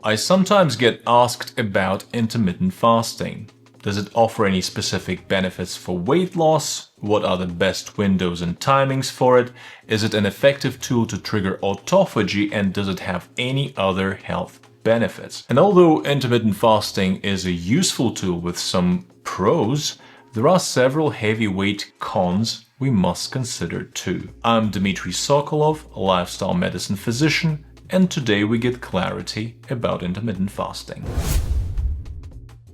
I sometimes get asked about intermittent fasting. Does it offer any specific benefits for weight loss? What are the best windows and timings for it? Is it an effective tool to trigger autophagy, and does it have any other health benefits? And although intermittent fasting is a useful tool with some pros, there are several heavyweight cons we must consider too. I'm Dmitry Sokolov, a lifestyle medicine physician, and today we get clarity about intermittent fasting.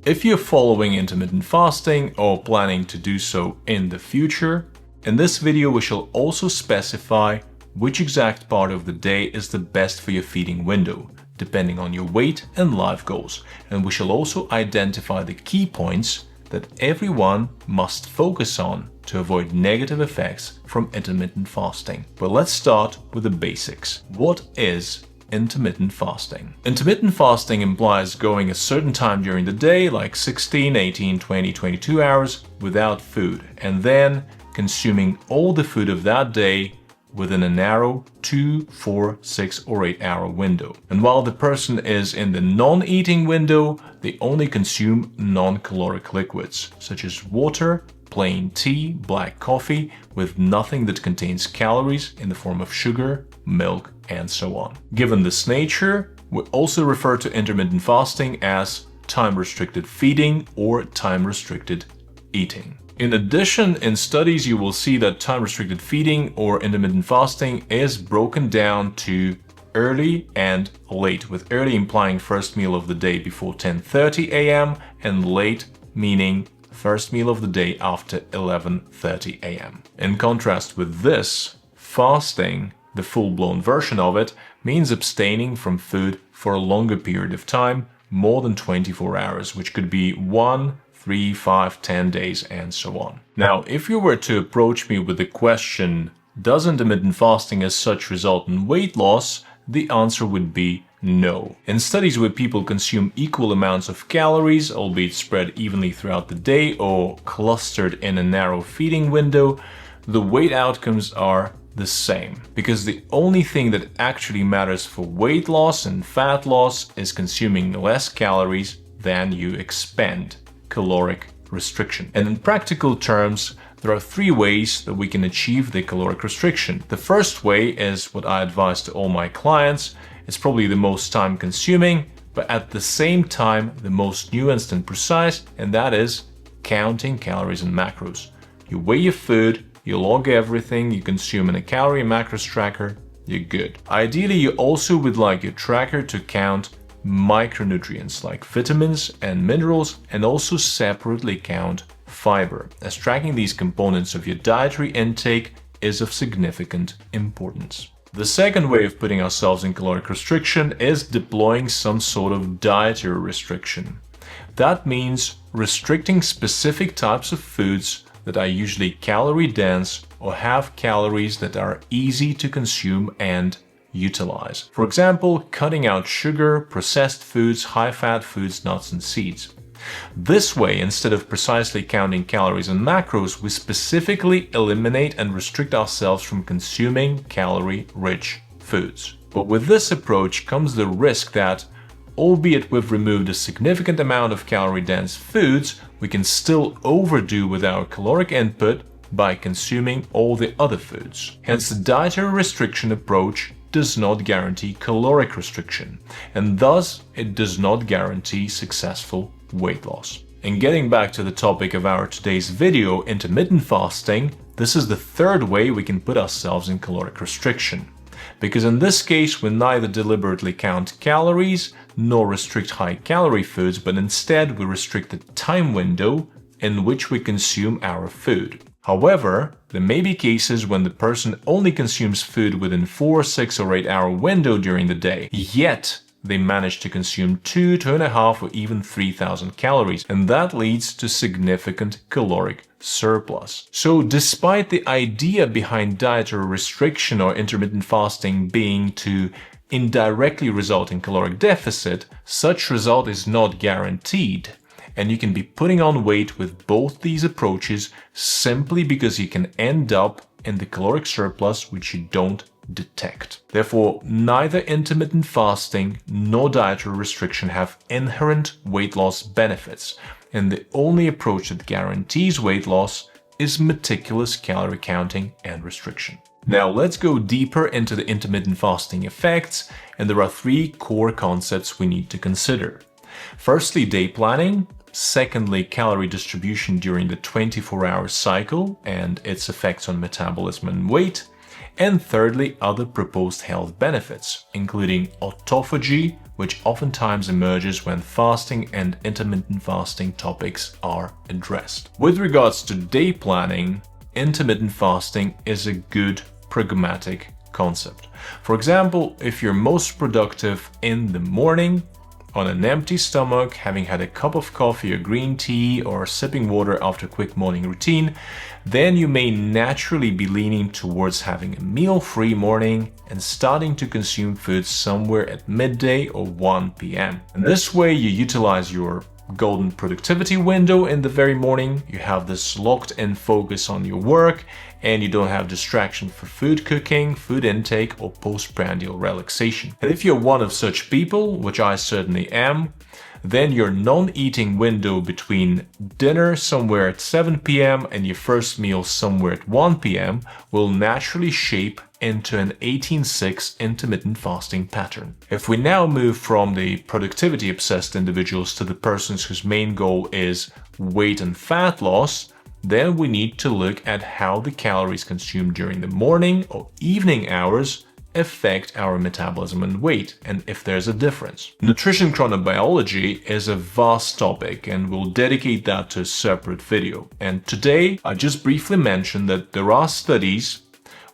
If you're following intermittent fasting or planning to do so in the future, in this video we shall also specify which exact part of the day is the best for your feeding window, depending on your weight and life goals, and we shall also identify the key points that everyone must focus on to avoid negative effects from intermittent fasting. But let's start with the basics. What is intermittent fasting? Intermittent fasting implies going a certain time during the day, like 16, 18, 20, 22 hours without food, and then consuming all the food of that day within a narrow 2, 4, 6 or 8 hour window. And while the person is in the non-eating window, they only consume non-caloric liquids such as water, plain tea, black coffee, with nothing that contains calories in the form of sugar, milk, and so on. Given this nature, we also refer to intermittent fasting as time-restricted feeding or time-restricted eating. In addition, in studies you will see that time-restricted feeding or intermittent fasting is broken down to early and late, with early implying first meal of the day before 10:30 a.m. and late meaning first meal of the day after 11:30 a.m. In contrast with this, fasting, the full-blown version of it, means abstaining from food for a longer period of time, more than 24 hours, which could be 1, 3, 5, 10 days, and so on. Now, if you were to approach me with the question, does intermittent fasting as such result in weight loss? The answer would be no. In studies where people consume equal amounts of calories, albeit spread evenly throughout the day or clustered in a narrow feeding window, the weight outcomes are the same, because the only thing that actually matters for weight loss and fat loss is consuming less calories than you expend. Caloric restriction. And in practical terms, there are 3 ways that we can achieve the caloric restriction. The first way is what I advise to all my clients. It's probably the most time consuming, but at the same time the most nuanced and precise, and that is counting calories and macros. You weigh your food, you log everything you consume in a calorie and macros tracker, you're good. Ideally, you also would like your tracker to count micronutrients like vitamins and minerals, and also separately count fiber, as tracking these components of your dietary intake is of significant importance. The second way of putting ourselves in caloric restriction is deploying some sort of dietary restriction. That means restricting specific types of foods that are usually calorie dense or have calories that are easy to consume and utilize. For example, cutting out sugar, processed foods, high-fat foods, nuts and seeds. This way, instead of precisely counting calories and macros, we specifically eliminate and restrict ourselves from consuming calorie-rich foods. But with this approach comes the risk that, albeit we've removed a significant amount of calorie-dense foods, we can still overdo with our caloric input by consuming all the other foods. Hence, the dietary restriction approach does not guarantee caloric restriction, and thus it does not guarantee successful weight loss. And getting back to the topic of our today's video, intermittent fasting, this is the third way we can put ourselves in caloric restriction. Because in this case, we neither deliberately count calories nor restrict high-calorie foods, but instead we restrict the time window in which we consume our food. However, there may be cases when the person only consumes food within 4, 6 or 8 hour window during the day, yet they manage to consume 2, 2.5 or even 3,000 calories, and that leads to significant caloric surplus. So despite the idea behind dietary restriction or intermittent fasting being to indirectly result in caloric deficit, such result is not guaranteed. And you can be putting on weight with both these approaches simply because you can end up in the caloric surplus which you don't detect. Therefore, neither intermittent fasting nor dietary restriction have inherent weight loss benefits, and the only approach that guarantees weight loss is meticulous calorie counting and restriction. Now let's go deeper into the intermittent fasting effects, and there are three core concepts we need to consider. Firstly, day planning. Secondly, calorie distribution during the 24-hour cycle and its effects on metabolism and weight. And thirdly, other proposed health benefits, including autophagy, which oftentimes emerges when fasting and intermittent fasting topics are addressed. With regards to day planning, intermittent fasting is a good pragmatic concept. For example, if you're most productive in the morning, on an empty stomach, having had a cup of coffee or green tea or sipping water after a quick morning routine, then you may naturally be leaning towards having a meal-free morning and starting to consume food somewhere at midday or 1 p.m. And this way you utilize your golden productivity window in the very morning, you have this locked-in focus on your work, and you don't have distraction for food cooking, food intake, or postprandial relaxation. And if you're one of such people, which I certainly am, then your non-eating window between dinner somewhere at 7 p.m. and your first meal somewhere at 1 p.m. will naturally shape into an 18-6 intermittent fasting pattern. If we now move from the productivity-obsessed individuals to the persons whose main goal is weight and fat loss, then we need to look at how the calories consumed during the morning or evening hours affect our metabolism and weight, and if there's a difference. Nutrition chronobiology is a vast topic, and we'll dedicate that to a separate video. And today, I just briefly mentioned that there are studies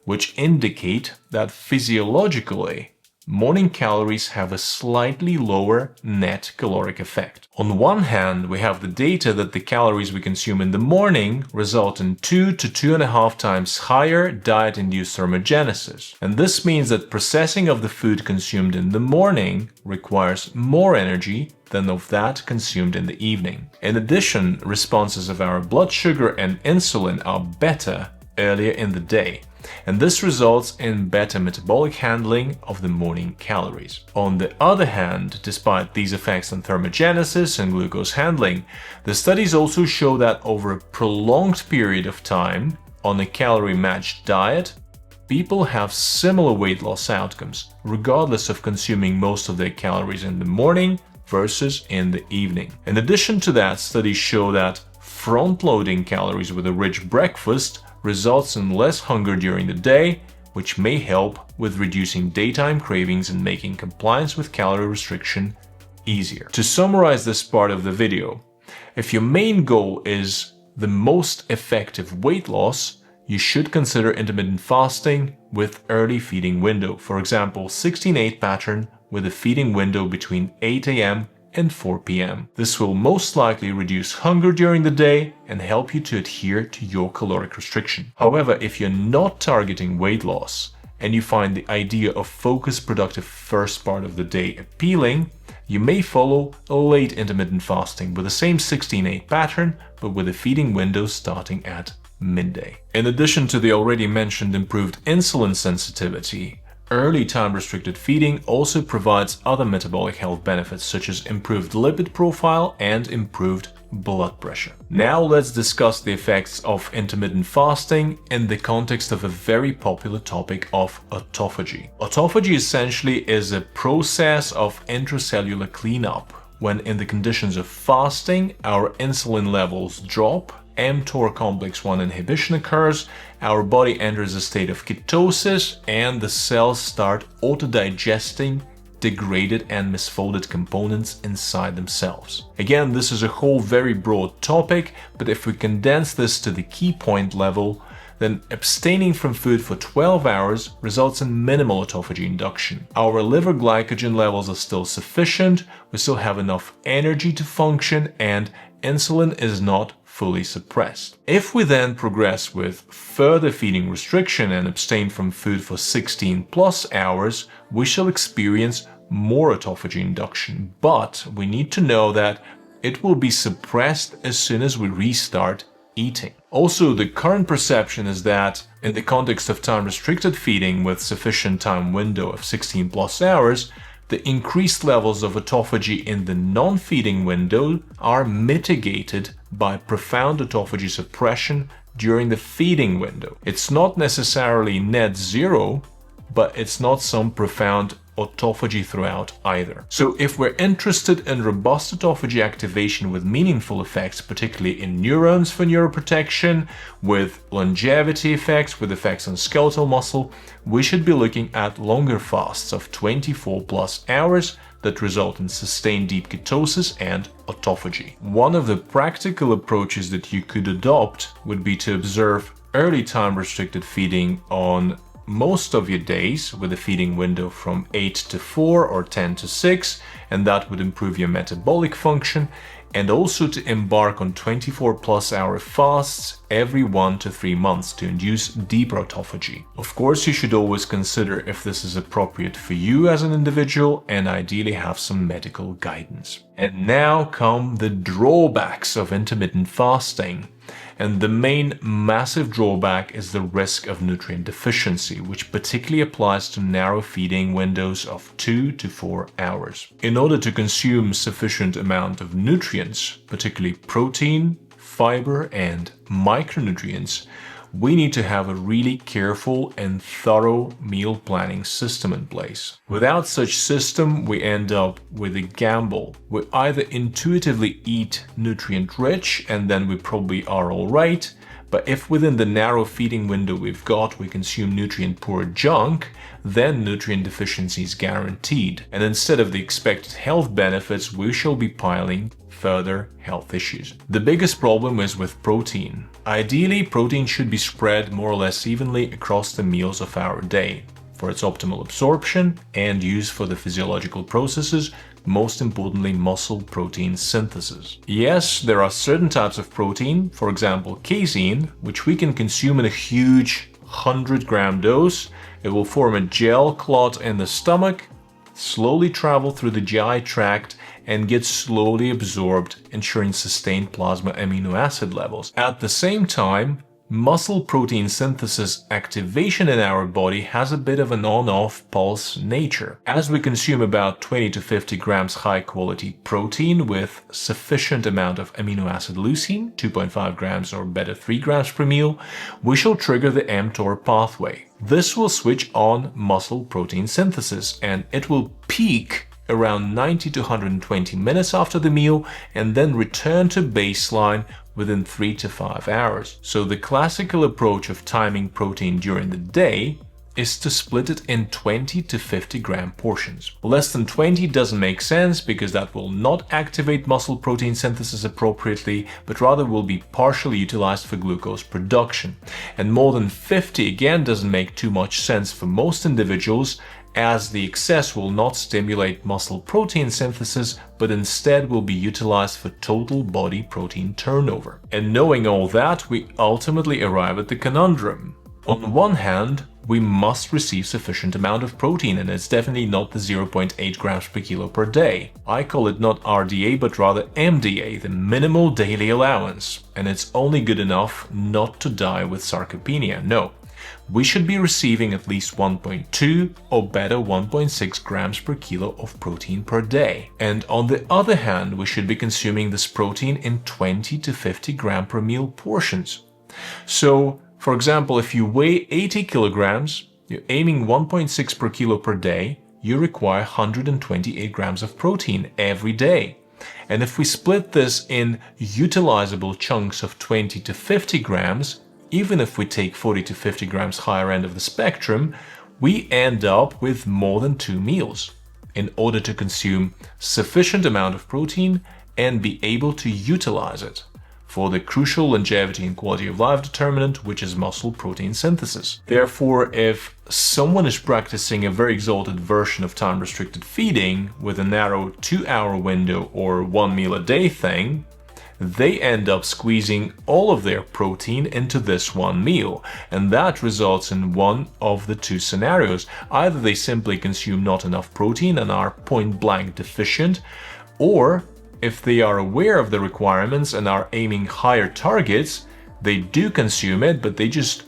which indicate that physiologically, morning calories have a slightly lower net caloric effect. On one hand, we have the data that the calories we consume in the morning result in 2 to 2.5 times higher diet-induced thermogenesis. And this means that processing of the food consumed in the morning requires more energy than of that consumed in the evening. In addition, responses of our blood sugar and insulin are better earlier in the day, and this results in better metabolic handling of the morning calories. On the other hand, despite these effects on thermogenesis and glucose handling, the studies also show that over a prolonged period of time, on a calorie-matched diet, people have similar weight loss outcomes, regardless of consuming most of their calories in the morning versus in the evening. In addition to that, studies show that front-loading calories with a rich breakfast results in less hunger during the day, which may help with reducing daytime cravings and making compliance with calorie restriction easier. To summarize this part of the video, if your main goal is the most effective weight loss, you should consider intermittent fasting with early feeding window. For example, 16-8 pattern with a feeding window between 8 a.m. and 4 p.m. This will most likely reduce hunger during the day and help you to adhere to your caloric restriction. However, if you're not targeting weight loss and you find the idea of focused, productive first part of the day appealing, you may follow a late intermittent fasting with the same 16-8 pattern, but with a feeding window starting at midday. In addition to the already mentioned improved insulin sensitivity, early time-restricted feeding also provides other metabolic health benefits such as improved lipid profile and improved blood pressure. Now let's discuss the effects of intermittent fasting in the context of a very popular topic of autophagy. Autophagy essentially is a process of intracellular cleanup when in the conditions of fasting our insulin levels drop, mTOR complex 1 inhibition occurs, our body enters a state of ketosis, and the cells start auto-digesting degraded and misfolded components inside themselves. Again, this is a whole very broad topic, but if we condense this to the key point level, then abstaining from food for 12 hours results in minimal autophagy induction. Our liver glycogen levels are still sufficient, we still have enough energy to function, and insulin is not fully suppressed. If we then progress with further feeding restriction and abstain from food for 16+ hours, we shall experience more autophagy induction, but we need to know that it will be suppressed as soon as we restart eating. Also, the current perception is that in the context of time-restricted feeding with sufficient time window of 16 plus hours, the increased levels of autophagy in the non-feeding window are mitigated by profound autophagy suppression during the feeding window. It's not necessarily net zero, but it's not some profound autophagy throughout either. So if we're interested in robust autophagy activation with meaningful effects, particularly in neurons for neuroprotection, with longevity effects, with effects on skeletal muscle, we should be looking at longer fasts of 24 plus hours that result in sustained deep ketosis and autophagy. One of the practical approaches that you could adopt would be to observe early time-restricted feeding on most of your days with a feeding window from 8 to 4 or 10 to 6, and that would improve your metabolic function, and also to embark on 24 plus hour fasts every 1 to 3 months to induce deeper autophagy. Of course, you should always consider if this is appropriate for you as an individual and ideally have some medical guidance. And now come the drawbacks of intermittent fasting. And the main massive drawback is the risk of nutrient deficiency, which particularly applies to narrow feeding windows of 2 to 4 hours. In order to consume sufficient amount of nutrients, particularly protein, fiber, and micronutrients, we need to have a really careful and thorough meal planning system in place. Without such system, we end up with a gamble. We either intuitively eat nutrient-rich and then we probably are all right, but if within the narrow feeding window we've got we consume nutrient-poor junk, then nutrient deficiency is guaranteed. And instead of the expected health benefits, we shall be piling further health issues. The biggest problem is with protein. Ideally, protein should be spread more or less evenly across the meals of our day for its optimal absorption and use for the physiological processes, most importantly muscle protein synthesis. Yes, there are certain types of protein, for example casein, which we can consume in a huge 100-gram dose. It will form a gel clot in the stomach, slowly travel through the GI tract, and get slowly absorbed, ensuring sustained plasma amino acid levels. At the same time, muscle protein synthesis activation in our body has a bit of an on-off pulse nature. As we consume about 20 to 50 grams high-quality protein with sufficient amount of amino acid leucine, 2.5 grams or better 3 grams per meal, we shall trigger the mTOR pathway. This will switch on muscle protein synthesis, and it will peak around 90 to 120 minutes after the meal and then return to baseline within 3 to 5 hours. So the classical approach of timing protein during the day is to split it in 20 to 50 gram portions. Less than 20 doesn't make sense because that will not activate muscle protein synthesis appropriately, but rather will be partially utilized for glucose production. And more than 50 again doesn't make too much sense for most individuals, as the excess will not stimulate muscle protein synthesis, but instead will be utilized for total body protein turnover. And knowing all that, we ultimately arrive at the conundrum. On one hand, we must receive sufficient amount of protein, and it's definitely not the 0.8 grams per kilo per day. I call it not RDA but rather MDA, the minimal daily allowance, and it's only good enough not to die with sarcopenia. No. We should be receiving at least 1.2 or better 1.6 grams per kilo of protein per day. And on the other hand, we should be consuming this protein in 20 to 50 gram per meal portions. So, for example, if you weigh 80 kilograms, you're aiming 1.6 per kilo per day, you require 128 grams of protein every day. And if we split this in utilizable chunks of 20 to 50 grams, even if we take 40 to 50 grams higher end of the spectrum, we end up with more than 2 meals in order to consume sufficient amount of protein and be able to utilize it for the crucial longevity and quality of life determinant, which is muscle protein synthesis. Therefore, if someone is practicing a very exalted version of time-restricted feeding with a narrow 2-hour window or 1 meal a day thing, they end up squeezing all of their protein into this one meal, and that results in one of the two scenarios. Either they simply consume not enough protein and are point-blank deficient, or if they are aware of the requirements and are aiming higher targets, They do consume it, but they just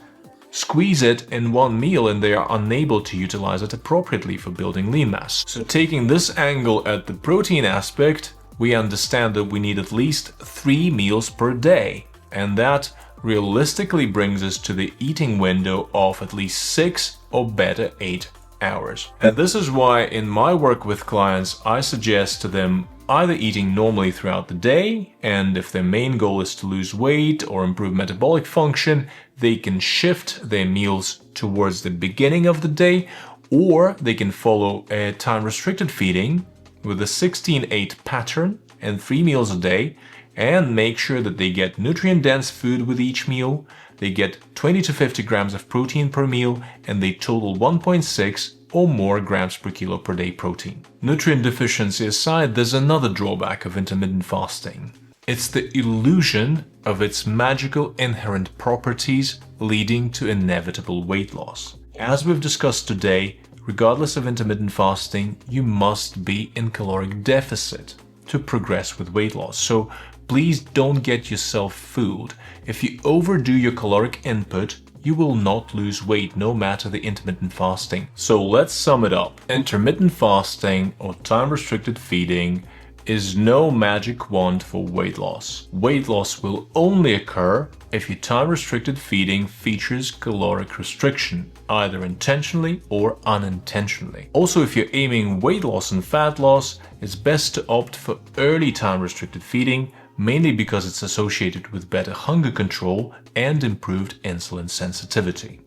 squeeze it in one meal and they are unable to utilize it appropriately for building lean mass. So taking this angle at the protein aspect, we understand that we need at least 3 meals per day, and that realistically brings us to the eating window of at least 6 or better 8 hours. And this is why in my work with clients, I suggest to them either eating normally throughout the day, and if their main goal is to lose weight or improve metabolic function, they can shift their meals towards the beginning of the day, or they can follow a time-restricted feeding with a 16-8 pattern and 3 meals a day, and make sure that they get nutrient-dense food with each meal, they get 20 to 50 grams of protein per meal, and they total 1.6 or more grams per kilo per day protein. Nutrient deficiency aside, there's another drawback of intermittent fasting. It's the illusion of its magical inherent properties leading to inevitable weight loss. As we've discussed today, regardless of intermittent fasting, you must be in caloric deficit to progress with weight loss. So please don't get yourself fooled. If you overdo your caloric input, you will not lose weight no matter the intermittent fasting. So let's sum it up. Intermittent fasting or time-restricted feeding is no magic wand for weight loss. Weight loss will only occur if your time-restricted feeding features caloric restriction, either intentionally or unintentionally. Also, if you're aiming weight loss and fat loss, it's best to opt for early time-restricted feeding, mainly because it's associated with better hunger control and improved insulin sensitivity.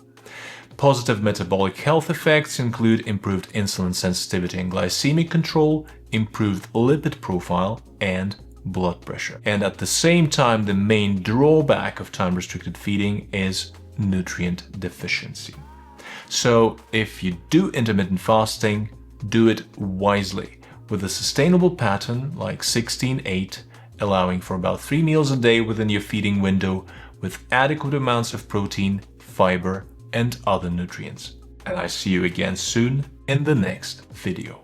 Positive metabolic health effects include improved insulin sensitivity and glycemic control, improved lipid profile, and blood pressure. And at the same time, the main drawback of time-restricted feeding is nutrient deficiency. So if you do intermittent fasting, do it wisely, with a sustainable pattern like 16-8, allowing for about 3 meals a day within your feeding window with adequate amounts of protein, fiber, and other nutrients. And I see you again soon in the next video.